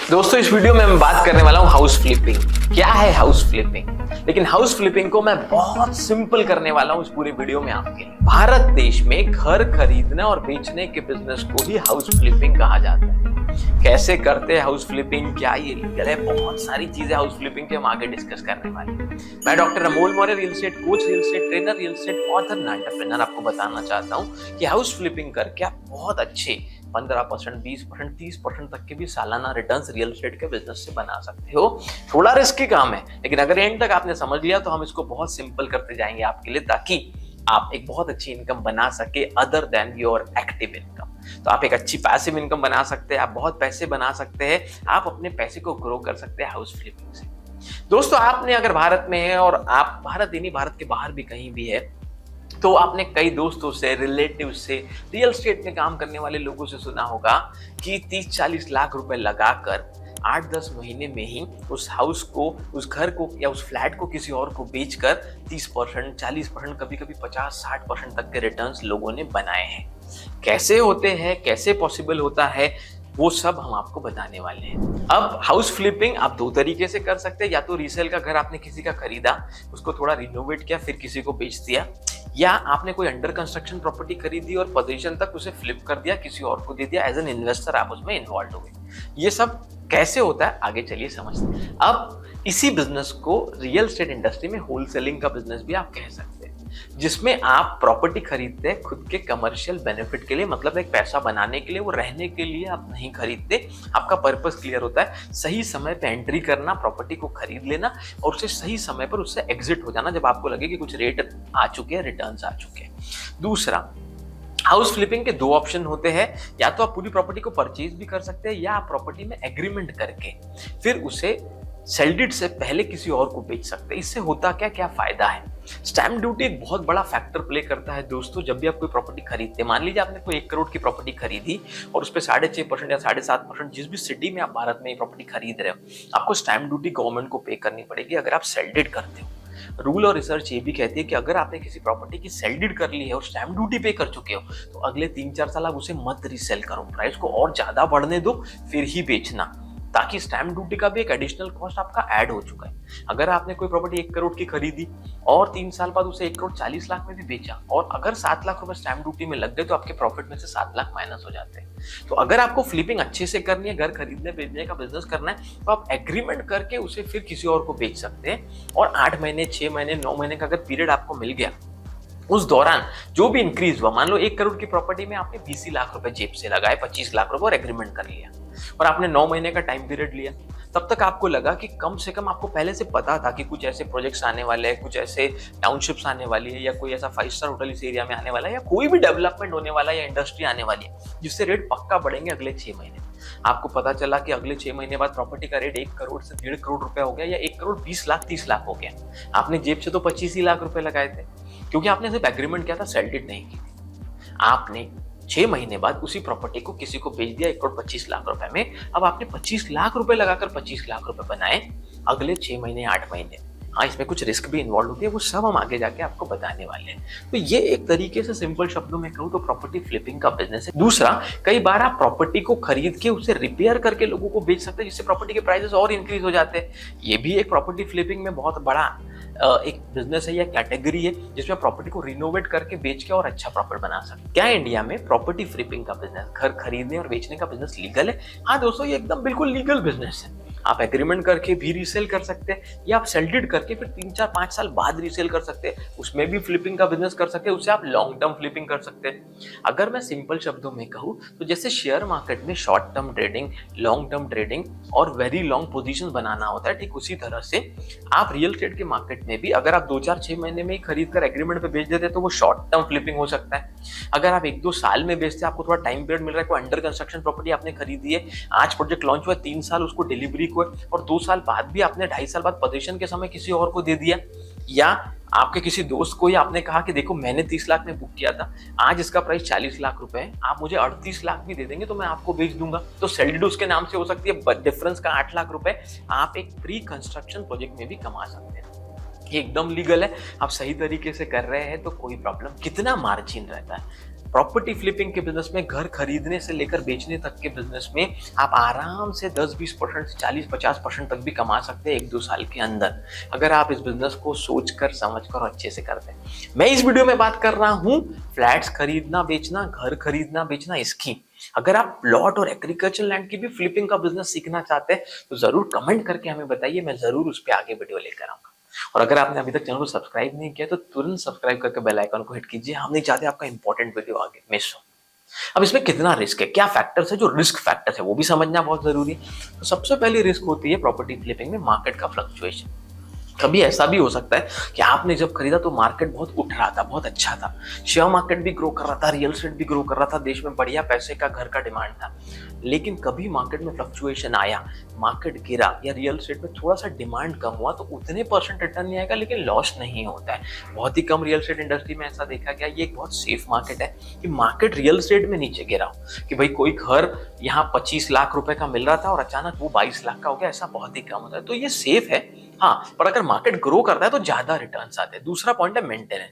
दोस्तों इस वीडियो में मैं बात करने वाला हूँ हाउस फ्लिपिंग। क्या है हाउस फ्लिपिंग? लेकिन हाउस फ्लिपिंग को मैं बहुत सिंपल करने वाला हूँ इस पूरे वीडियो में आपके लिए। भारत देश में घर खरीदने और बेचने के बिजनेस को ही हाउस फ्लिपिंग कहा जाता है। कैसे करते हैं हाउस फ्लिपिंग, क्या ये लीगल है, बहुत सारी चीजें हाउस फ्लिपिंग के हम आगे डिस्कस करने वाले हैं। मैं doctor Amol Maurya, real estate coach, real estate trainer, real estate author, entrepreneur आपको बताना चाहता हूँ कि हाउस फ्लिपिंग करके आप बहुत अच्छे 15%, 20%, 30% तक के भी सालाना रिटर्न्स रियल एस्टेट के बिजनेस से बना सकते हो। थोड़ा रिस्की काम है, लेकिन अगर एंड तक आपने समझ लिया तो हम इसको बहुत सिंपल करते जाएंगे आपके लिए, ताकि आप एक बहुत अच्छी इनकम बना सके other than your active income. तो आप एक अच्छी पैसिव इनकम बना सकते हैं, आप बहुत पैसे बना सकते हैं, आप अपने पैसे को ग्रो कर सकते हैं हाउस फ्लिपिंग से। दोस्तों आपने अगर भारत में है और आप भारत ही नहीं, भारत के बाहर भी कहीं भी है, तो आपने कई दोस्तों से, रिलेटिव से, रियल एस्टेट में काम करने वाले लोगों से सुना होगा कि 30-40 लाख रुपए लगाकर 8-10 महीने में ही उस हाउस को, उस घर को या उस फ्लैट को किसी और को बेचकर 30%, 40%, कभी कभी 50-60% तक के रिटर्न्स लोगों ने बनाए हैं। कैसे होते हैं, कैसे पॉसिबल होता है, वो सब हम आपको बताने वाले हैं। अब हाउस फ्लिपिंग आप दो तरीके से कर सकते हैं। या तो रीसेल का घर आपने किसी का खरीदा, उसको थोड़ा रिनोवेट किया, फिर किसी को बेच दिया, या आपने कोई अंडर कंस्ट्रक्शन प्रॉपर्टी खरीदी और पोजीशन तक उसे फ्लिप कर दिया, किसी और को दे दिया, एज एन इन्वेस्टर आप उसमें इन्वॉल्व हो गए। ये सब कैसे होता है आगे चलिए समझते हैं। अब इसी बिजनेस को रियल एस्टेट इंडस्ट्री में होलसेलिंग का बिजनेस भी आप कह सकते हैं, जिसमें आप प्रॉपर्टी खरीदते हैं खुद के कमर्शियल बेनिफिट के लिए, मतलब एक पैसा बनाने के लिए, वो रहने के लिए आप नहीं खरीदते। आपका पर्पस क्लियर होता है, सही समय पे एंट्री करना, प्रॉपर्टी को खरीद लेना और उसे सही समय पर उससे एग्जिट हो जाना जब आपको लगे कि कुछ रेट आ चुके हैं, रिटर्न्स आ चुके हैं। दूसरा, हाउस फ्लिपिंग के दो ऑप्शन होते हैं। या तो आप पूरी प्रॉपर्टी को परचेज भी कर सकते हैं, या आप प्रॉपर्टी में एग्रीमेंट करके फिर उसे सेल से पहले किसी और को बेच सकते हैं। इससे होता क्या फायदा है? स्टैम्प ड्यूटी एक बहुत बड़ा फैक्टर प्ले करता है दोस्तों। जब भी आप कोई प्रॉपर्टी खरीदते हैं, मान लीजिए आपने कोई 1 करोड़ की प्रॉपर्टी खरीदी और उस पर 6.5% या 7.5%, जिस भी सिटी में आप भारत में प्रॉपर्टी खरीद रहे हो, आपको स्टैम्प ड्यूटी गवर्नमेंट को पे करनी पड़ेगी अगर आप सेल्डेड करते हो। रूल और रिसर्च ये भी कहती है कि अगर आपने किसी प्रॉपर्टी की सेल्डेड कर ली है और स्टैम्प ड्यूटी पे कर चुके हो, तो अगले 3-4 साल आप उसे मत रीसेल करो, प्राइस को और ज्यादा बढ़ने दो, फिर ही बेचना, ताकि स्टैम्प ड्यूटी का भी एक एडिशनल कॉस्ट आपका ऐड हो चुका है। अगर आपने कोई प्रॉपर्टी 1 करोड़ की खरीदी और 3 साल बाद उसे 1 करोड़ 40 लाख में भी बेचा, और अगर 7 लाख रुपए स्टैम्प ड्यूटी में लग गए, तो आपके प्रॉफिट में से 7 लाख माइनस हो जाते हैं। तो अगर आपको फ्लिपिंग अच्छे से करनी है, घर खरीदने बेचने का बिजनेस करना है, तो आप एग्रीमेंट करके उसे फिर किसी और को बेच सकते हैं। और 8 महीने, 6 महीने, 9 महीने का अगर पीरियड आपको मिल गया, उस दौरान जो भी इंक्रीज हुआ, मान लो 1 करोड़ की प्रॉपर्टी में आपने 20 लाख रुपए जेब से लगाए, 25 लाख रुपए और एग्रीमेंट कर लिया, और आपने 9 महीने का टाइम पीरियड लिया, तब तक आपको लगा कि कम से कम आपको पहले से पता था कि कुछ ऐसे प्रोजेक्ट्स आने वाले हैं, कुछ ऐसे टाउनशिप्स आने वाली है, या कोई ऐसा 5 स्टार होटल इस एरिया में आने वाला है, या कोई भी डेवलपमेंट होने वाला है, या इंडस्ट्री आने वाली है, जिससे रेट पक्का बढ़ेंगे अगले 6 महीने। आपको पता चला कि अगले 6 महीने बाद प्रॉपर्टी का रेट 1 करोड़ से 1.5 करोड़ रुपए हो गया, या 1 करोड़ 20 लाख 30 लाख हो गया। आपने जेब से तो 25 ही लाख रुपए लगाए थे, क्योंकि आपने सिर्फ एग्रीमेंट किया था, सेल्डेड नहीं की थी। आपने 6 महीने बाद उसी प्रॉपर्टी को किसी को बेच दिया 1 करोड़ 25 लाख रुपए में। अब आपने 25 लाख रुपए लगाकर 25 लाख रुपए बनाए अगले 6 महीने, 8 महीने। हाँ, इसमें कुछ रिस्क भी इन्वॉल्व होती है, वो सब हम आगे जाके आपको बताने वाले हैं। तो ये एक तरीके से सिंपल शब्दों में कहूँ तो प्रॉपर्टी फ्लिपिंग का बिजनेस है। दूसरा, कई बार आप प्रॉपर्टी को खरीद के उसे रिपेयर करके लोगों को बेच सकते हैं, जिससे प्रॉपर्टी के प्राइसेस और इंक्रीज हो जाते हैं। ये भी एक प्रॉपर्टी फ्लिपिंग में बहुत बड़ा एक बिजनेस है या कैटेगरी है, जिसमें प्रॉपर्टी को रिनोवेट करके बेच के और अच्छा प्रॉफिट बना सकते हैं। क्या इंडिया में प्रॉपर्टी फ्लिपिंग का बिजनेस, घर खरीदने और बेचने का बिजनेस लीगल है? हाँ दोस्तों, ये एकदम बिल्कुल लीगल बिजनेस है। आप एग्रीमेंट करके भी रीसेल कर सकते हैं, या आप सेल्डेड करके फिर 3-4-5 साल बाद रीसेल कर सकते हैं, उसमें भी फ्लिपिंग का बिजनेस कर सकते हैं। उससे आप लॉन्ग टर्म फ्लिपिंग कर सकते हैं। अगर मैं सिंपल शब्दों में कहूँ तो जैसे शेयर मार्केट में short term trading, long term trading और वेरी लॉन्ग पोजीशन बनाना होता है, ठीक उसी तरह से आप रियल एस्टेट के मार्केट में भी अगर आप 2-4-6 महीने में ही खरीद कर एग्रीमेंट पे बेच देते हैं, तो वो शॉर्ट टर्म फ्लिपिंग हो सकता है। अगर आप 1-2 साल में बेचते हैं, आपको थोड़ा टाइम पीरियड मिल रहा है, कोई अंडर कंस्ट्रक्शन प्रॉपर्टी आपने खरीदी है, आज प्रोजेक्ट लॉन्च हुआ, 3 साल उसको डिलीवरी को है, और 2 साल बाद भी आपने 2.5 साल बाद पोजीशन के समय किसी और को दे दिया, या आपके किसी दोस्त को ही आपने कहा कि देखो मैंने 30 लाख में बुक किया था, आज इसका प्राइस 40 लाख रुपए है, आप मुझे 38 लाख भी दे देंगे तो मैं आपको बेच दूंगा, तो सेल्डेड उसके नाम से हो सकती है, डिफरेंस का 8 लाख रुपए आप एक प्री कंस्ट्रक्शन प्रोजेक्ट में भी कमा सकते हैं। ये एकदम लीगल है, आप सही तरीके से कर रहे हैं तो कोई प्रॉब्लम। कितना मार्जिन रहता है? प्रॉपर्टी फ्लिपिंग के बिजनेस में, घर खरीदने से लेकर बेचने तक के बिजनेस में आप आराम से 10-20% से 40-50% तक भी कमा सकते हैं 1-2 साल के अंदर, अगर आप इस बिजनेस को सोचकर समझकर और अच्छे से करते हैं। मैं इस वीडियो में बात कर रहा हूं फ्लैट्स खरीदना बेचना, घर खरीदना बेचना इसकी। अगर आप प्लॉट और एग्रीकल्चर लैंड की भी फ्लिपिंग का बिजनेस सीखना चाहते हैं तो जरूर कमेंट करके हमें बताइए, मैं जरूर उस पर आगे वीडियो लेकर आऊंगा। और अगर आपने अभी तक चैनल को सब्सक्राइब नहीं किया तो तुरंत सब्सक्राइब करके बेल आइकन को हिट कीजिए, हम नहीं चाहते आपका इंपॉर्टेंट वीडियो आगे मिस हो। अब इसमें कितना रिस्क है, क्या फैक्टर्स है, जो रिस्क फैक्टर्स है वो भी समझना बहुत जरूरी है। तो सबसे पहली रिस्क होती है प्रॉपर्टी फ्लिपिंग में मार्केट का फ्लक्चुएशन। कभी ऐसा भी हो सकता है कि आपने जब खरीदा तो मार्केट बहुत उठ रहा था, बहुत अच्छा था, शेयर मार्केट भी ग्रो कर रहा था, रियल एस्टेट भी ग्रो कर रहा था, देश में बढ़िया पैसे का घर का डिमांड था, लेकिन कभी मार्केट में फ्लक्चुएशन आया, मार्केट गिरा या रियल एस्टेट में थोड़ा सा डिमांड कम हुआ तो उतने परसेंट रिटर्न नहीं आएगा, लेकिन लॉस नहीं होता है। बहुत ही कम रियल एस्टेट इंडस्ट्री में ऐसा देखा गया। ये एक बहुत सेफ मार्केट है कि मार्केट रियल एस्टेट में नीचे गिरा हो कि भाई कोई घर यहाँ 25 लाख रुपए का मिल रहा था और अचानक वो 22 लाख का हो गया, ऐसा बहुत ही कम होता है। तो ये सेफ है। हाँ, पर अगर मार्केट ग्रो करता है तो ज्यादा रिटर्न्स आते हैं। दूसरा पॉइंट है मेंटेनेंस।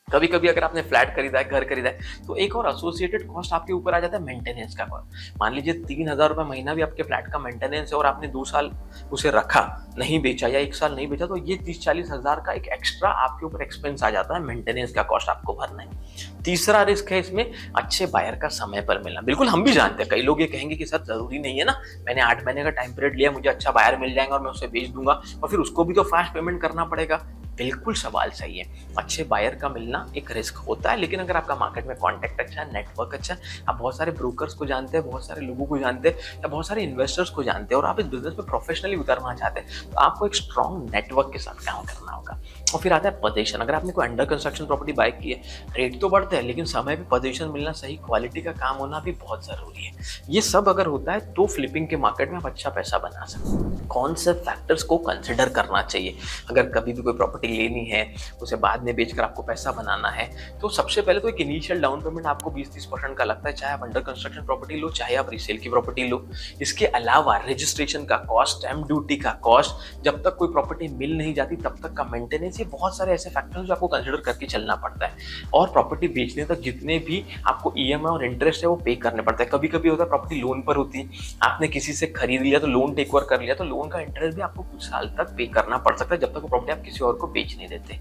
कभी कभी अगर आपने फ्लैट खरीदा है, घर खरीदा है, तो एक और एसोसिएटेड कॉस्ट आपके ऊपर आ जाता है, मेंटेनेंस का कॉस्ट। मान लीजिए 3,000 रुपए महीना भी आपके फ्लैट का मेंटेनेंस है और आपने 2 साल उसे रखा, नहीं बेचा या 1 साल नहीं बेचा, तो ये 30-40 हजार का एक एक्स्ट्रा आपके ऊपर एक्सपेंस आ जाता है, मेंटेनेंस का कॉस्ट आपको भरना है। तीसरा रिस्क है इसमें अच्छे बायर का समय पर मिलना। बिल्कुल हम भी जानते हैं, कई लोग ये कहेंगे कि सर जरूरी नहीं है ना, मैंने 8 महीने का टाइम पीरियड लिया, मुझे अच्छा बायर मिल जाएगा और मैं उसे बेच दूंगा और फिर उसको भी तो फास्ट पेमेंट करना पड़ेगा। बिल्कुल सवाल सही है, अच्छे बायर का मिलना एक रिस्क होता है, लेकिन अगर आपका मार्केट में कॉन्टैक्ट अच्छा है, नेटवर्क अच्छा है, आप बहुत सारे ब्रोकर्स को जानते हैं, बहुत सारे लोगों को जानते हैं या बहुत सारे इन्वेस्टर्स को जानते हैं और आप इस बिजनेस में प्रोफेशनली उतरना चाहते हैं, तो आपको एक स्ट्रॉन्ग नेटवर्क के साथ काम करना होगा। और फिर आता है पोजीशन। अगर आपने कोई अंडर कंस्ट्रक्शन प्रॉपर्टी बाय की है, रेट तो बढ़ते हैं लेकिन समय पे पोजीशन मिलना, सही क्वालिटी का काम होना भी बहुत जरूरी है। ये सब अगर होता है तो फ्लिपिंग के मार्केट में आप अच्छा पैसा बना सकते हैं। कौन से फैक्टर्स को कंसिडर करना चाहिए अगर कभी भी कोई प्रॉपर्टी लेनी है, उसे बाद में बेचकर आपको पैसा बनाना है? तो सबसे पहले तो एक इनिशियल डाउन पेमेंट आपको 20-30% का लगता है, चाहे आप अंडर कंस्ट्रक्शन प्रॉपर्टी लो, चाहे आप रीसेल की प्रॉपर्टी लो। इसके अलावा रजिस्ट्रेशन का कॉस्ट, स्टैम्प ड्यूटी का कॉस्ट, जब तक कोई प्रॉपर्टी मिल नहीं जाती तब तक का मेंटेनेंस, ये बहुत सारे ऐसे फैक्टर्स जो आपको कंसिडर करके चलना पड़ता है। और प्रॉपर्टी बेचने तक जितने भी आपको ईएमआई और इंटरेस्ट है वो पे करने पड़ता है। कभी कभी होता है प्रॉपर्टी लोन पर होती है, आपने किसी से खरीद लिया तो लोन टेक ओवर कर लिया, तो लोन का इंटरेस्ट भी आपको कुछ साल तक पे करना पड़ सकता है जब तक वो प्रॉपर्टी आप किसी और को बेच नहीं देते।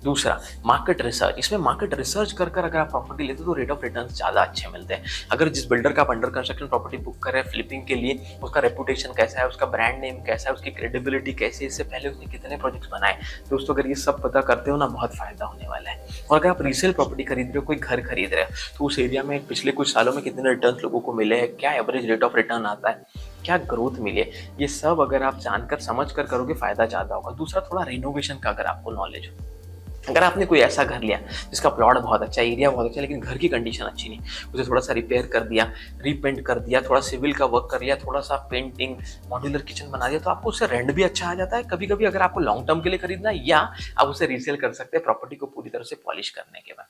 दूसरा मार्केट रिसर्च। इसमें मार्केट रिसर्च कर अगर आप प्रॉपर्टी लेते हो तो रेट ऑफ रिटर्न ज्यादा अच्छे मिलते हैं। अगर जिस बिल्डर का आप अंडर कंस्ट्रक्शन प्रॉपर्टी बुक कर रहे हैं फ्लिपिंग के लिए, उसका रेपुटेशन कैसा है, उसका ब्रांड नेम कैसा है, उसकी क्रेडिबिलिटी कैसी है, इससे पहले उसने कितने प्रोजेक्ट्स बनाए, दोस्तों अगर ये सब पता करते हो ना, बहुत फायदा होने वाला है। और अगर आप रीसेल प्रॉपर्टी खरीद रहे हो, कोई घर खरीद रहे हो, तो उस एरिया में पिछले कुछ सालों में कितने रिटर्न लोगों को मिले हैं, क्या एवरेज रेट ऑफ रिटर्न आता है, क्या ग्रोथ मिली है, ये सब अगर आप जानकर समझ कर करोगे फायदा ज्यादा होगा। दूसरा थोड़ा रिनोवेशन का अगर आपको नॉलेज हो। अगर आपने कोई ऐसा घर लिया जिसका प्लॉट बहुत अच्छा है, एरिया बहुत अच्छा है, लेकिन घर की कंडीशन अच्छी नहीं, उसे थोड़ा सा रिपेयर कर दिया, रीपेंट कर दिया, थोड़ा सिविल का वर्क कर लिया, थोड़ा सा पेंटिंग, मॉड्यूलर किचन बना दिया, तो आपको उससे रेंट भी अच्छा आ जाता है। कभी कभी अगर आपको लॉन्ग टर्म के लिए खरीदना है, या आप उसे रीसेल कर सकते हैं प्रॉपर्टी को पूरी तरह से पॉलिश करने के बाद।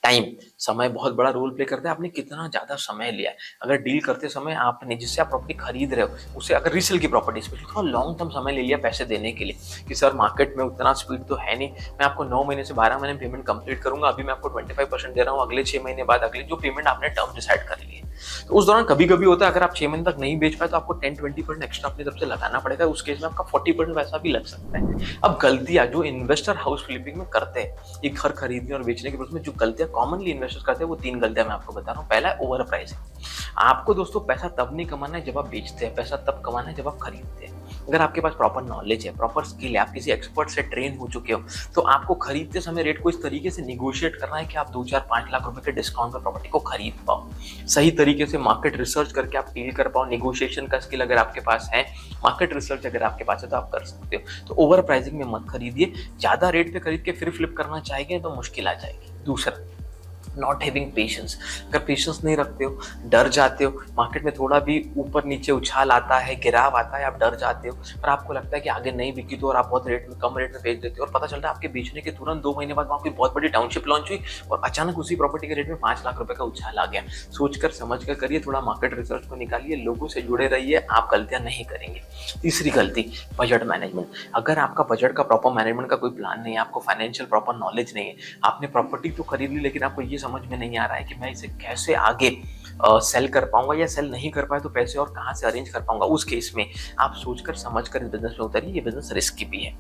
टाइम, समय बहुत बड़ा रोल प्ले करता है, आपने कितना ज्यादा समय लिया है। अगर डील करते समय आपने जिससे आप प्रॉपर्टी खरीद रहे हो उसे, अगर रीसेल की प्रॉपर्टी स्पेशली, थोड़ा लॉन्ग टर्म समय ले लिया पैसे देने के लिए कि सर मार्केट में उतना स्पीड तो है नहीं, मैं आपको 9 महीने से 12 महीने पेमेंट कंप्लीट करूंगा, अभी मैं आपको 25% दे रहा हूँ, अगले 6 महीने बाद अगले जो पेमेंट आपने टर्म डिसाइड कर ली है। तो उस दौरान कभी कभी होता है अगर आप 6 महीने तक नहीं बेच पाए तो आपको 10-20% एक्स्ट्रा अपनी तरफ से लगाना पड़ेगा, उस केस में आपका 40% पैसा भी लग सकता है। अब गलतियां जो इन्वेस्टर हाउस फ्लिपिंग में करते हैं, एक घर खरीदने और बेचने के प्रोसेस में जो गलतियां कॉमनली इन्वेस्टर्स करते हैं, वो 3 गलतियां मैं आपको बता रहा हूँ। पहला है ओवर प्राइसिंग। आपको दोस्तों पैसा तब नहीं कमाना है जब आप बेचते हैं, पैसा तब कमाना है जब आप खरीदते हैं। अगर आपके पास प्रॉपर नॉलेज है, प्रॉपर स्किल है, आप किसी एक्सपर्ट से ट्रेन हो चुके हो, तो आपको खरीदते समय रेट को इस तरीके से निगोशिएट करना है कि आप 2-4-5 लाख रुपए के डिस्काउंट पर प्रॉपर्टी को खरीद पाओ। सही तरीके से मार्केट रिसर्च करके आप डील कर पाओ। नेगोशिएशन का स्किल अगर आपके पास है, मार्केट रिसर्च अगर आपके पास है, तो आप कर सकते हो। तो ओवर प्राइसिंग में मत खरीदिए। ज्यादा रेट पे खरीद के फिर फ्लिप करना चाहेंगे तो मुश्किल आ जाएगी। दूसरा, नॉट हैविंग पेशेंस। अगर पेशेंस नहीं रखते हो, डर जाते हो, मार्केट में थोड़ा भी ऊपर नीचे उछाल आता है, गिराव आता है, आप डर जाते हो और आपको लगता है कि आगे नहीं बिकी तो, और आप बहुत कम रेट में बेच देते हो और पता चलता है आपके बेचने के तुरंत 2 महीने बाद वहाँ कोई बहुत बड़ी टाउनशिप लॉन्च हुई और अचानक उसी प्रॉपर्टी के रेट में 5 लाख रुपए का उछाल आ गया। सोचकर समझ कर करिए, थोड़ा मार्केट रिसर्च को निकालिए, लोगों से जुड़े रहिए, आप गलतियां नहीं करेंगे। तीसरी गलती, बजट मैनेजमेंट। अगर आपका बजट का प्रॉपर मैनेजमेंट का कोई प्लान नहीं है, आपको फाइनेंशियल प्रॉपर नॉलेज नहीं है, आपने प्रॉपर्टी तो खरीद ली लेकिन आपको ये समझ में नहीं आ रहा है कि मैं इसे कैसे आगे सेल कर पाऊंगा, या सेल नहीं कर पाए तो पैसे और कहाँ से अरेंज कर पाऊंगा, उस केस में आप सोचकर समझकर इस बिजनेस में उतरिए। ये बिजनेस रिस्की भी है।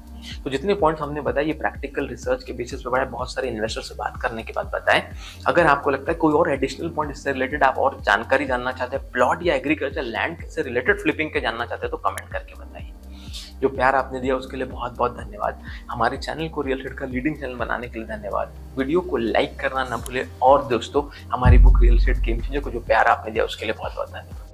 तो जितने पॉइंट्स हमने बताए ये प्रैक्टिकल रिसर्च के बेसिस पे बताए, बहुत सारे इन्वेस्टर से बात करने के बाद बताए। अगर आपको लगता है कोई और एडिशनल पॉइंट इससे रिलेटेड, आप और जानकारी जानना चाहते हैं, प्लॉट या एग्रीकल्चर लैंड से रिलेटेड फ्लिपिंग के जानना चाहते हैं, तो कमेंट करके बताइए। जो प्यार आपने दिया उसके लिए बहुत बहुत धन्यवाद। हमारे चैनल को रियल एस्टेट का लीडिंग चैनल बनाने के लिए धन्यवाद। वीडियो को लाइक करना ना भूले, और दोस्तों हमारी book real estate game changer को जो प्यार आपने दिया उसके लिए बहुत बहुत धन्यवाद।